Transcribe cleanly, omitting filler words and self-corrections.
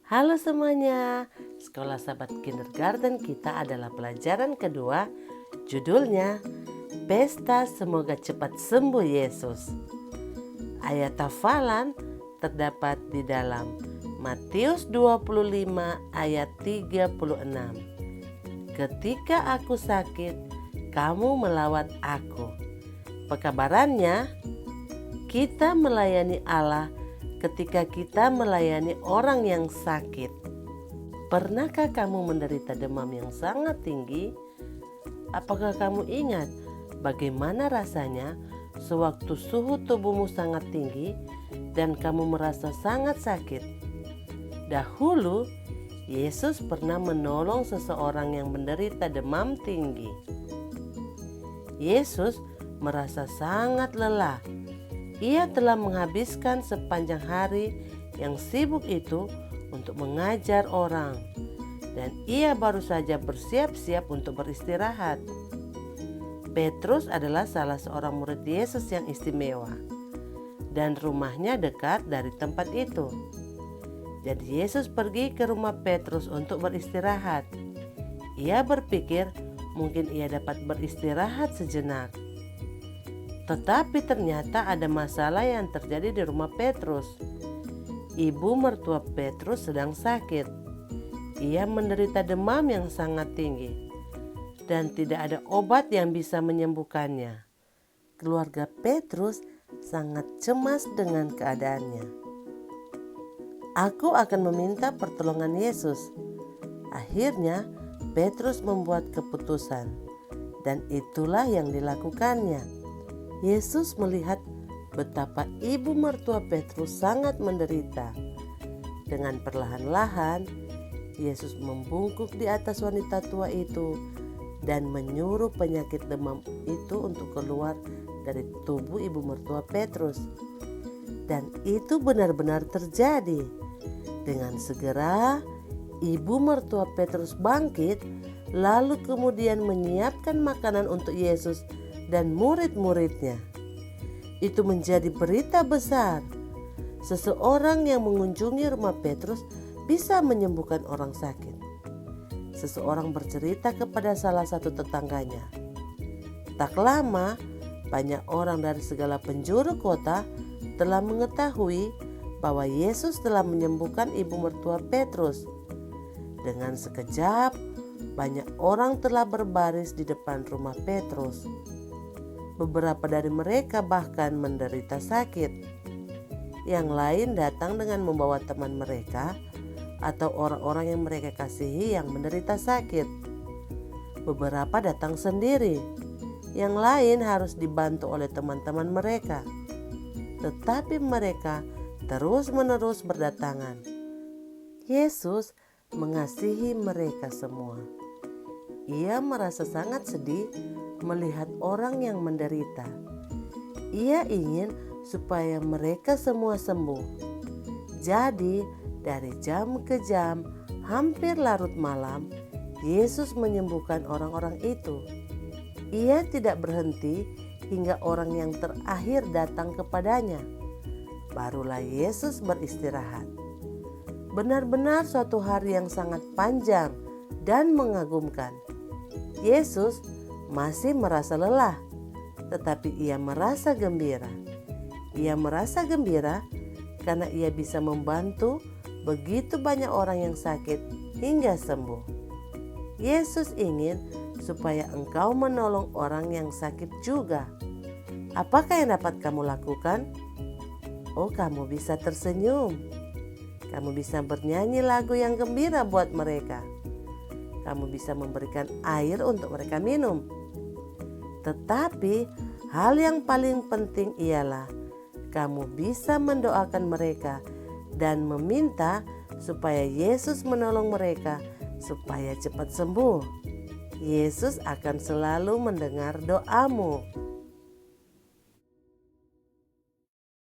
Halo semuanya, Sekolah Sahabat Kindergarten kita adalah pelajaran kedua. Judulnya Pesta Semoga Cepat Sembuh Yesus. Ayat hafalan terdapat di dalam Matius 25 ayat 36. Ketika aku sakit, kamu melawat aku. Pekabarannya, kita melayani Allah ketika kita melayani orang yang sakit. Pernahkah kamu menderita demam yang sangat tinggi? Apakah kamu ingat bagaimana rasanya sewaktu suhu tubuhmu sangat tinggi dan kamu merasa sangat sakit? Dahulu, Yesus pernah menolong seseorang yang menderita demam tinggi. Yesus merasa sangat lelah. Ia telah menghabiskan sepanjang hari yang sibuk itu untuk mengajar orang, dan ia baru saja bersiap-siap untuk beristirahat. Petrus adalah salah seorang murid Yesus yang istimewa, dan rumahnya dekat dari tempat itu. Jadi Yesus pergi ke rumah Petrus untuk beristirahat. Ia berpikir mungkin ia dapat beristirahat sejenak. Tetapi ternyata ada masalah yang terjadi di rumah Petrus. Ibu mertua Petrus sedang sakit. Ia menderita demam yang sangat tinggi dan tidak ada obat yang bisa menyembuhkannya. Keluarga Petrus sangat cemas dengan keadaannya. Aku akan meminta pertolongan Yesus. Akhirnya Petrus membuat keputusan, dan itulah yang dilakukannya. Yesus melihat betapa ibu mertua Petrus sangat menderita. Dengan perlahan-lahan, Yesus membungkuk di atas wanita tua itu dan menyuruh penyakit demam itu untuk keluar dari tubuh ibu mertua Petrus. Dan itu benar-benar terjadi. Dengan segera, ibu mertua Petrus bangkit, lalu kemudian menyiapkan makanan untuk Yesus dan murid-muridnya. Itu menjadi berita besar. Seseorang yang mengunjungi rumah Petrus bisa menyembuhkan orang sakit. Seseorang bercerita kepada salah satu tetangganya. Tak lama, banyak orang dari segala penjuru kota telah mengetahui bahwa Yesus telah menyembuhkan ibu mertua Petrus. Dengan sekejap, banyak orang telah berbaris di depan rumah Petrus. Beberapa dari mereka bahkan menderita sakit. Yang lain datang dengan membawa teman mereka atau orang-orang yang mereka kasihi yang menderita sakit. Beberapa datang sendiri. Yang lain harus dibantu oleh teman-teman mereka. Tetapi mereka terus-menerus berdatangan. Yesus mengasihi mereka semua. Ia merasa sangat sedih melihat orang yang menderita. Ia ingin supaya mereka semua sembuh. Jadi, dari jam ke jam, hampir larut malam, Yesus menyembuhkan orang-orang itu. Ia tidak berhenti hingga orang yang terakhir datang kepadanya. Barulah Yesus beristirahat. Benar-benar suatu hari yang sangat panjang dan mengagumkan. Yesus masih merasa lelah, tetapi ia merasa gembira. Ia merasa gembira karena ia bisa membantu begitu banyak orang yang sakit hingga sembuh. Yesus ingin supaya engkau menolong orang yang sakit juga. Apakah yang dapat kamu lakukan? Oh, kamu bisa tersenyum. Kamu bisa bernyanyi lagu yang gembira buat mereka. Kamu bisa memberikan air untuk mereka minum. Tetapi hal yang paling penting ialah kamu bisa mendoakan mereka dan meminta supaya Yesus menolong mereka supaya cepat sembuh. Yesus akan selalu mendengar doamu.